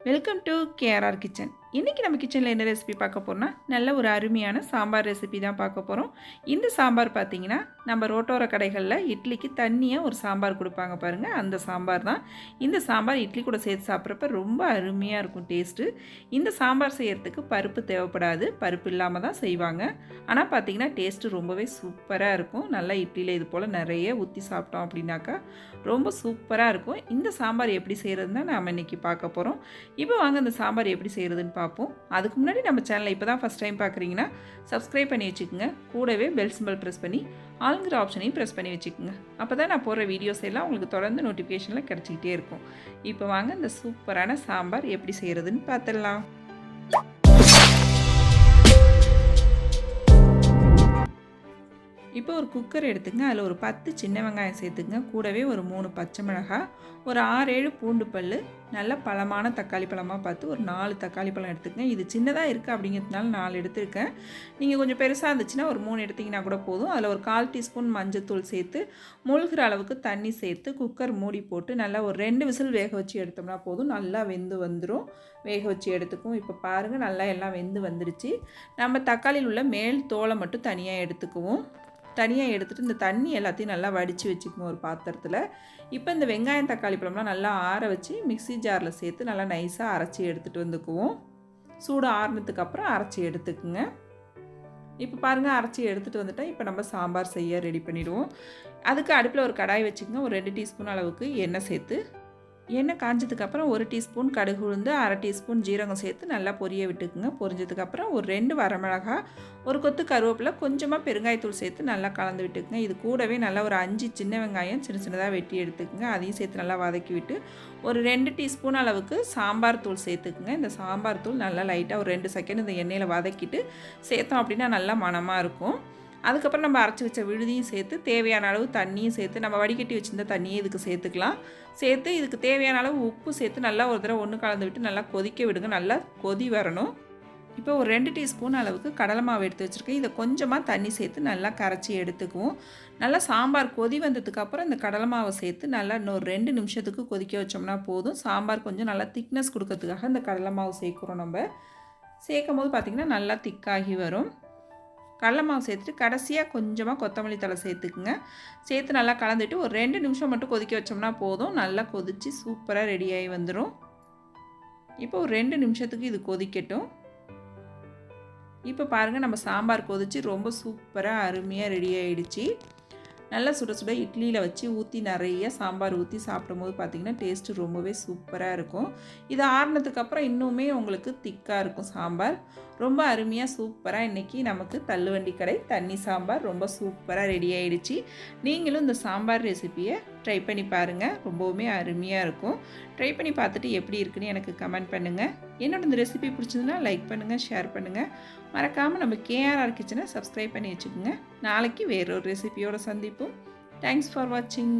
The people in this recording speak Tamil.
Welcome to KRR kitchen. இன்றைக்கி நம்ம கிச்சனில் என்ன ரெசிபி பார்க்க போகிறோம்னா, நல்ல ஒரு அருமையான சாம்பார் ரெசிபி தான் பார்க்க போகிறோம். இந்த சாம்பார் பார்த்திங்கன்னா, நம்ம ரோட்டோர கடைகளில் இட்லிக்கு தண்ணியாக ஒரு சாம்பார் கொடுப்பாங்க பாருங்கள், அந்த சாம்பார் தான். இந்த சாம்பார் இட்லி கூட சேர்த்து சாப்பிட்றப்ப ரொம்ப அருமையாக இருக்கும் டேஸ்ட்டு. இந்த சாம்பார் செய்கிறதுக்கு பருப்பு தேவைப்படாது, பருப்பு இல்லாமல் தான் செய்வாங்க. ஆனால் பார்த்திங்கன்னா டேஸ்ட்டு ரொம்பவே சூப்பராக இருக்கும். நல்லா இட்லியில் இது போல் நிறைய ஊற்றி சாப்பிட்டோம் அப்படின்னாக்கா ரொம்ப சூப்பராக இருக்கும். இந்த சாம்பார் எப்படி செய்கிறதுன்னு தான் நாம் இன்றைக்கி பார்க்க போகிறோம். இப்போ வாங்க இந்த சாம்பார் எப்படி செய்கிறதுன்னு பார்ப்போம். அதுக்கு முன்னாடி நம்ம சேனலை இப்போ தான் ஃபஸ்ட் டைம் பார்க்குறீங்கன்னா சப்ஸ்கிரைப் பண்ணி வச்சுக்கோங்க. கூடவே பெல் சிம்பல் ப்ரெஸ் பண்ணி ஆளுங்கிற ஆப்ஷனையும் ப்ரெஸ் பண்ணி வச்சுக்கோங்க. அப்போ தான் நான் போடுற வீடியோஸ் எல்லாம் உங்களுக்கு தொடர்ந்து நோட்டிஃபிகேஷனில் கிடச்சிக்கிட்டே இருக்கும். இப்போ வாங்க இந்த சூப்பரான சாம்பார் எப்படி செய்கிறதுன்னு பார்த்துடலாம். இப்போ ஒரு குக்கர் எடுத்துங்க. அதில் ஒரு 10 சின்ன வெங்காயம் சேர்த்துங்க. கூடவே ஒரு 3 பச்சை மிளகாய், ஒரு 6-7 பூண்டு பல், நல்ல பழமான தக்காளி பழமாக பார்த்து ஒரு 4 தக்காளி பழம் எடுத்துக்கங்க. இது சின்னதாக இருக்குது அப்படிங்கிறதுனால 4 எடுத்துருக்கேன். நீங்கள் கொஞ்சம் பெருசாக இருந்துச்சுன்னா ஒரு 3 எடுத்திங்கன்னா கூட போதும். அதில் ஒரு 1/4 டீஸ்பூன் மஞ்சத்தூள் சேர்த்து மூழ்கிற அளவுக்கு தண்ணி சேர்த்து குக்கர் மூடி போட்டு நல்லா ஒரு 2 விசில் வேக வச்சு எடுத்தோம்னா போதும். நல்லா வெந்து வந்துடும். வேக வச்சு எடுத்துக்கும். இப்போ பாருங்கள், நல்லா எல்லாம் வெந்து வந்துருச்சு. நம்ம தக்காளியில் உள்ள மேல் தோலை மட்டும் தனியாக எடுத்துக்குவோம். தனியாக எடுத்துகிட்டு இந்த தண்ணி எல்லாத்தையும் நல்லா வடித்து வச்சுக்கணும் ஒரு பாத்திரத்தில். இப்போ இந்த வெங்காயம் தக்காளி பழம்லாம் நல்லா ஆற வச்சு மிக்ஸி ஜாரில் சேர்த்து நல்லா நைஸாக அரைச்சி எடுத்துகிட்டு வந்துக்குவோம். சூடு ஆறுனதுக்கப்புறம் அரைச்சி எடுத்துக்குங்க. இப்போ பாருங்கள், அரைச்சி எடுத்துகிட்டு வந்துட்டால் இப்போ நம்ம சாம்பார் செய்ய ரெடி பண்ணிவிடுவோம். அதுக்கு அடுப்பில் ஒரு கடாய் வச்சுக்கோங்க. ஒரு 2 டீஸ்பூன் அளவுக்கு எண்ணெய் சேர்த்து எண்ணெய் காஞ்சதுக்கப்புறம் 1 டீஸ்பூன் கடுகு உளுந்து, 1/2 டீஸ்பூன் ஜீரகம் சேர்த்து நல்லா பொரிய விட்டுக்குங்க. பொரிஞ்சதுக்கப்புறம் ஒரு 2 வரமிளகாய், ஒரு கொத்து கருவேப்பிலை, கொஞ்சமாக பெருங்காயத்தூள் சேர்த்து நல்லா கலந்து விட்டுக்குங்க. இது கூடவே நல்லா ஒரு 5 சின்ன வெங்காயம் சின்ன சின்னதாக வெட்டி எடுத்துக்குங்க. அதையும் சேர்த்து நல்லா வதக்கி விட்டு ஒரு 2 டீஸ்பூன் அளவுக்கு சாம்பார் தூள் சேர்த்துக்குங்க. இந்த சாம்பார் தூள் நல்லா லைட்டாக ஒரு 2 செகண்ட் இந்த எண்ணெயில் வதக்கிட்டு சேர்த்தோம் அப்படின்னா நல்லா மணமாக இருக்கும். அதுக்கப்புறம் நம்ம அரைச்சி வச்ச விழுதியும் சேர்த்து தேவையான அளவு தண்ணியும் சேர்த்து நம்ம வடிகட்டி வச்சுருந்த தண்ணியை இதுக்கு சேர்த்துக்கலாம். சேர்த்து இதுக்கு தேவையான அளவு உப்பு சேர்த்து நல்லா ஒரு தடவை ஒன்று கலந்து விட்டு நல்லா கொதிக்க விடுங்க. நல்லா கொதி வரணும். இப்போ ஒரு 2 டீஸ்பூன் அளவுக்கு கடலை மாவு எடுத்து வச்சுருக்கேன். இதை கொஞ்சமாக தண்ணி சேர்த்து நல்லா கரைச்சி எடுத்துக்குவோம். நல்லா சாம்பார் கொதி வந்ததுக்கப்புறம் இந்த கடலை மாவை சேர்த்து நல்லா இன்னொரு 2 நிமிஷத்துக்கு கொதிக்க வச்சோம்னா போதும். சாம்பார் கொஞ்சம் நல்லா திக்னஸ் கொடுக்கறதுக்காக இந்த கடலை மாவு சேர்க்குறோம். நம்ம சேர்க்கும் போது பார்த்திங்கன்னா நல்லா திக்காகி வரும். கடலை மாவு சேர்த்துட்டு கடைசியாக கொஞ்சமாக கொத்தமல்லி தழை சேர்த்துக்குங்க. சேர்த்து நல்லா கலந்துட்டு ஒரு 2 நிமிஷம் மட்டும் கொதிக்க வச்சோம்னா போதும். நல்லா கொதித்து சூப்பராக ரெடியாகி வந்துடும். இப்போ ஒரு 2 நிமிஷத்துக்கு இது கொதிக்கட்டும். இப்போ பாருங்கள், நம்ம சாம்பார் கொதித்து ரொம்ப சூப்பராக அருமையாக ரெடி ஆகிடுச்சு. நல்லா சுட சுட இட்லியில் வச்சு ஊற்றி நிறைய சாம்பார் ஊற்றி சாப்பிடும்போது பார்த்திங்கன்னா டேஸ்ட்டு ரொம்பவே சூப்பராக இருக்கும். இது ஆறுனதுக்கப்புறம் இன்னுமே உங்களுக்கு திக்காக இருக்கும் சாம்பார். ரொம்ப அருமையாக சூப்பராக இன்றைக்கி நமக்கு தள்ளுவண்டி கடை தண்ணி சாம்பார் ரொம்ப சூப்பராக ரெடி ஆகிடுச்சு. நீங்களும் இந்த சாம்பார் ரெசிப்பியை ட்ரை பண்ணி பாருங்கள். ரொம்பவுமே அருமையாக இருக்கும். ட்ரை பண்ணி பார்த்துட்டு எப்படி இருக்குன்னு எனக்கு கமெண்ட் பண்ணுங்கள். என்னோட இந்த ரெசிபி பிடிச்சதுன்னா லைக் பண்ணுங்கள், ஷேர் பண்ணுங்கள். மறக்காமல் நம்ம கேஆர்ஆர் கிச்சனை சப்ஸ்கிரைப் பண்ணி வச்சுக்கோங்க. நாளைக்கு வேறொரு ரெசிபியோடு சந்திப்போம். தேங்க்ஸ் ஃபார் வாட்சிங்.